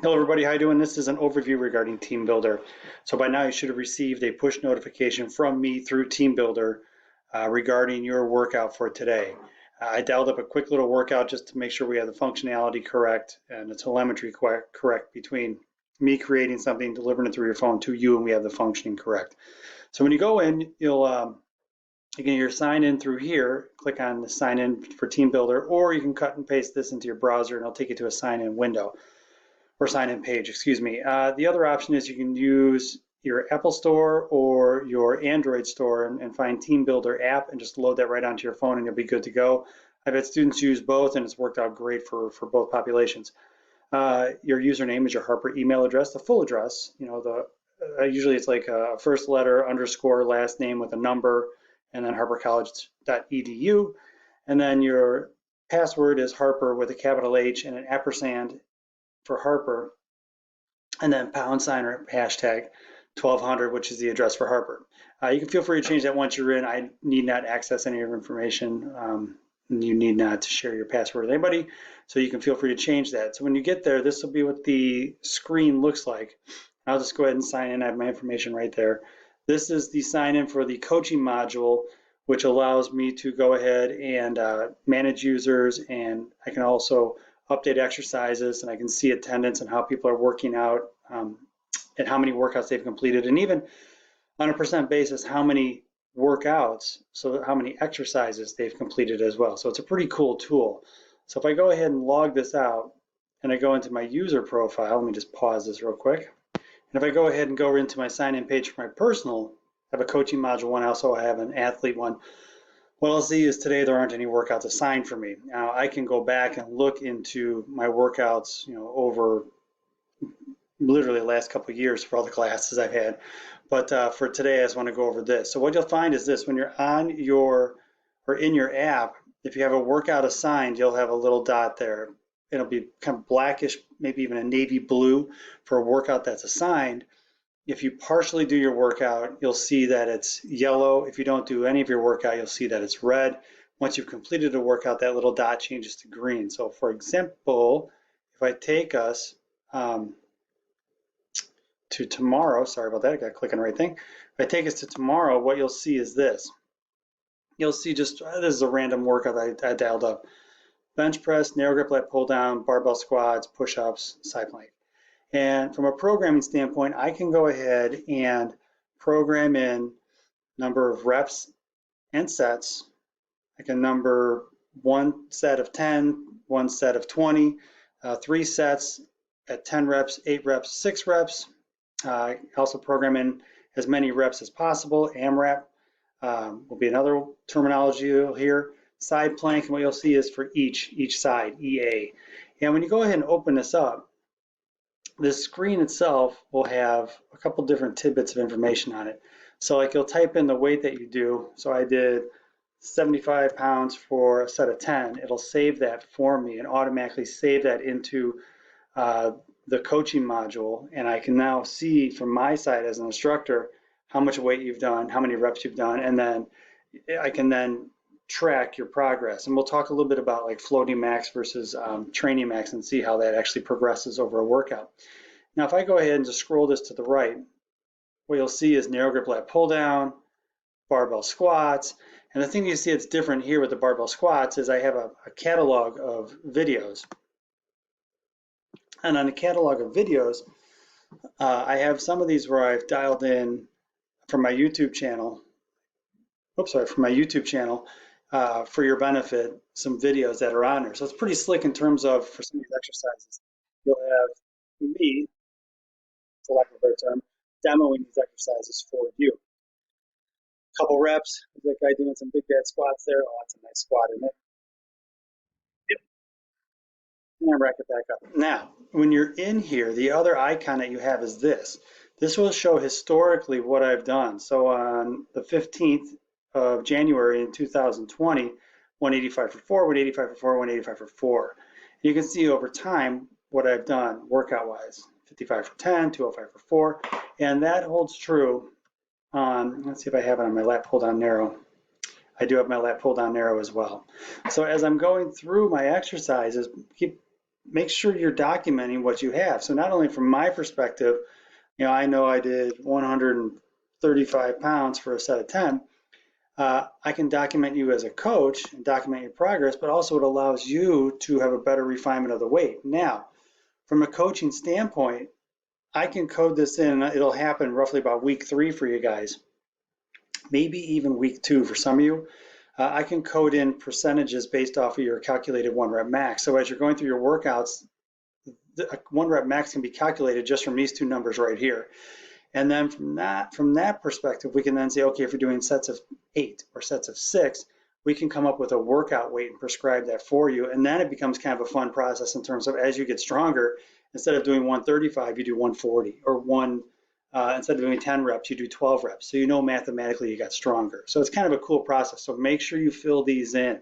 Hello everybody, how you doing? This is an overview regarding Teambuildr. So by now you should have received a push notification from me through Teambuildr regarding your workout for today. I dialed up a quick little workout just to make sure we have the functionality correct and the telemetry correct between me creating something, delivering it through your phone to you, and we have the functioning correct. So when you go in, you can either sign in through here, click on the sign in for Teambuildr, or you can cut and paste this into your browser and it'll take you to a sign in window. Or sign-in page, excuse me. The other option is you can use your Apple Store or your Android store and find Teambuildr app and just load that right onto your phone and you'll be good to go. I've had students use both and it's worked out great for both populations. Your username is your Harper email address, the full address. Usually it's like a first letter underscore last name with a number and then harpercollege.edu. And then your password is Harper with a capital H and an ampersand for Harper, and then # or hashtag 1200, which is the address for Harper. You can feel free to change that once you're in. I need not access any of your information. You need not to share your password with anybody, so you can feel free to change that. So when you get there, this will be what the screen looks like. I'll just go ahead and sign in. I have my information right there. This is the sign in for the coaching module, which allows me to go ahead and manage users, and I can also update exercises, and I can see attendance and how people are working out and how many workouts they've completed, and even on a percent basis how many workouts, so how many exercises they've completed as well. So it's a pretty cool tool. So if I go ahead and log this out and I go into my user profile, let me just pause this real quick. And if I go ahead and go into my sign-in page for my personal, I have a coaching module one, also I have an athlete one. What I'll see is today there aren't any workouts assigned for me. Now I can go back and look into my workouts, over literally the last couple of years for all the classes I've had. But for today, I just want to go over this. So what you'll find is this: when you're on your or in your app, if you have a workout assigned, you'll have a little dot there. It'll be kind of blackish, maybe even a navy blue for a workout that's assigned. If you partially do your workout, you'll see that it's yellow. If you don't do any of your workout, you'll see that it's red. Once you've completed a workout, that little dot changes to green. So for example, if I take us to tomorrow, sorry about that, I got to click on the right thing. If I take us to tomorrow, what you'll see is this. You'll see just, this is a random workout I dialed up. Bench press, narrow grip lat pull down, barbell squats, push-ups, side plank. And from a programming standpoint, I can go ahead and program in number of reps and sets. I can number one set of 10, one set of 20, 3 sets at 10 reps, 8 reps, 6 reps. I also program in as many reps as possible. AMRAP will be another terminology you'll hear. Side plank, and what you'll see is for each side, EA. And when you go ahead and open this up, this screen itself will have a couple different tidbits of information on it. So like you'll type in the weight that you do. So I did 75 pounds for a set of 10. It'll save that for me and automatically save that into the coaching module. And I can now see from my side as an instructor how much weight you've done, how many reps you've done, and then I can then track your progress. And we'll talk a little bit about like floating max versus training max and see how that actually progresses over a workout. Now, if I go ahead and just scroll this to the right, what you'll see is narrow grip lat pull down, barbell squats. And the thing you see that's different here with the barbell squats is I have a catalog of videos. And on the catalog of videos, I have some of these where I've dialed in from my YouTube channel. From my YouTube channel. For your benefit, some videos that are on there. So it's pretty slick in terms of, for some of these exercises, you'll have me, for lack of a better term, demoing these exercises for you. Couple reps, that guy doing some big bad squats there. Oh, that's a nice squat, isn't it? Yep. And then rack it back up. Now, when you're in here, the other icon that you have is this. This will show historically what I've done. So on the 15th of January in 2020, 185 for 4, 185 for 4, 185 for 4. And you can see over time what I've done workout-wise. 55 for 10, 205 for 4, and that holds true on, let's see if I have it on my lat pull down narrow. I do have my lat pull down narrow as well. So as I'm going through my exercises, keep make sure you're documenting what you have. So not only from my perspective, I know I did 135 pounds for a set of 10. I can document you as a coach and document your progress, but also it allows you to have a better refinement of the weight. Now, from a coaching standpoint, I can code this in. It'll happen roughly about week 3 for you guys, maybe even week 2 for some of you. I can code in percentages based off of your calculated 1 rep max. So as you're going through your workouts, the 1 rep max can be calculated just from these 2 numbers right here. And then from that perspective, we can then say, okay, if you're doing sets of 8 or sets of 6, we can come up with a workout weight and prescribe that for you. And then it becomes kind of a fun process in terms of as you get stronger, instead of doing 135, you do 140, or instead of doing 10 reps, you do 12 reps. So you know mathematically you got stronger. So it's kind of a cool process. So make sure you fill these in.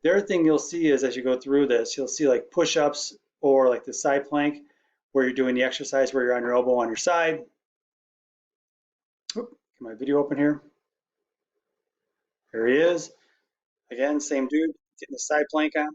The other thing you'll see is as you go through this, you'll see like push-ups or like the side plank where you're doing the exercise where you're on your elbow on your side. Get my video open here. There he is. Again, same dude, getting the side plank on.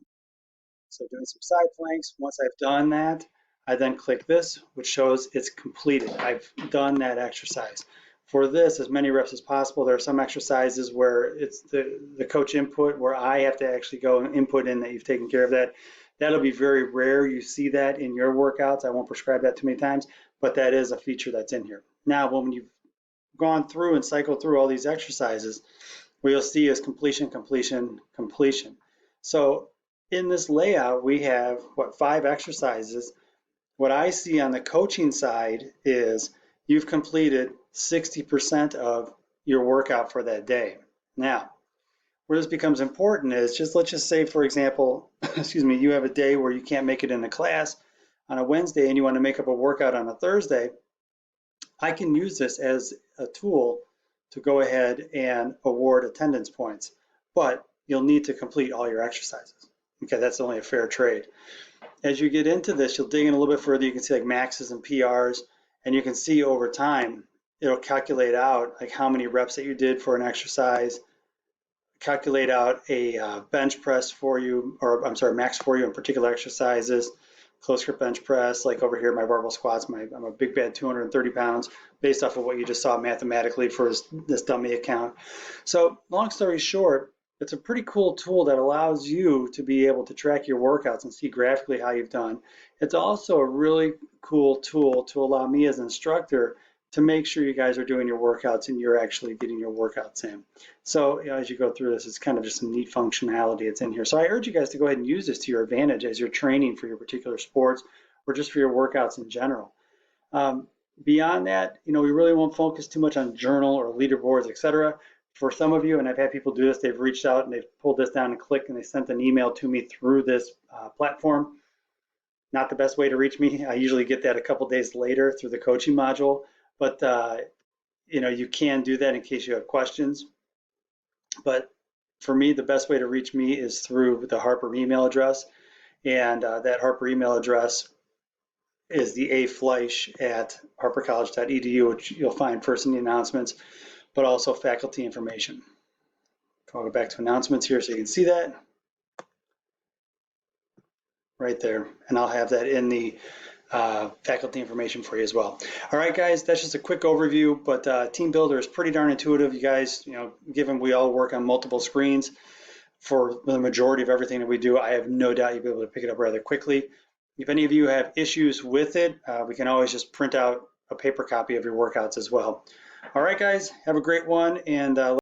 So doing some side planks. Once I've done that, I then click this, which shows it's completed. I've done that exercise. For this, as many reps as possible, there are some exercises where it's the coach input where I have to actually go and input in that you've taken care of that. That'll be very rare you see that in your workouts. I won't prescribe that too many times, but that is a feature that's in here. Now, when you've gone through and cycled through all these exercises, what you'll see is completion, completion, completion. So in this layout, we have, 5 exercises. What I see on the coaching side is you've completed 60% of your workout for that day. Now, where this becomes important is let's just say, for example, excuse me, you have a day where you can't make it into class on a Wednesday and you want to make up a workout on a Thursday. I can use this as a tool to go ahead and award attendance points, but you'll need to complete all your exercises. Okay, that's only a fair trade. As you get into this, you'll dig in a little bit further. You can see like maxes and PRs, and you can see over time, it'll calculate out like how many reps that you did for an exercise, calculate out a bench press for you, or I'm sorry, max for you in particular exercises, close grip bench press, like over here, my barbell squats, I'm a big bad 230 pounds based off of what you just saw mathematically for this dummy account. So long story short, it's a pretty cool tool that allows you to be able to track your workouts and see graphically how you've done. It's also a really cool tool to allow me as an instructor to make sure you guys are doing your workouts and you're actually getting your workouts in. So as you go through this, it's kind of just some neat functionality that's in here. So I urge you guys to go ahead and use this to your advantage as you're training for your particular sports or just for your workouts in general. Beyond that, we really won't focus too much on journal or leaderboards, etc. For some of you, and I've had people do this, they've reached out and they've pulled this down and clicked and they sent an email to me through this platform. Not the best way to reach me. I usually get that a couple days later through the coaching module. But you can do that in case you have questions. But for me, the best way to reach me is through the Harper email address, and that Harper email address is the afleisch@harpercollege.edu, which you'll find first in the announcements, but also faculty information. I'll go back to announcements here so you can see that right there, and I'll have that in the faculty information for you as well. All right, guys, that's just a quick overview, but Teambuildr is pretty darn intuitive. You guys, given we all work on multiple screens for the majority of everything that we do, I have no doubt you'll be able to pick it up rather quickly. If any of you have issues with it, we can always just print out a paper copy of your workouts as well. All right, guys, have a great one, and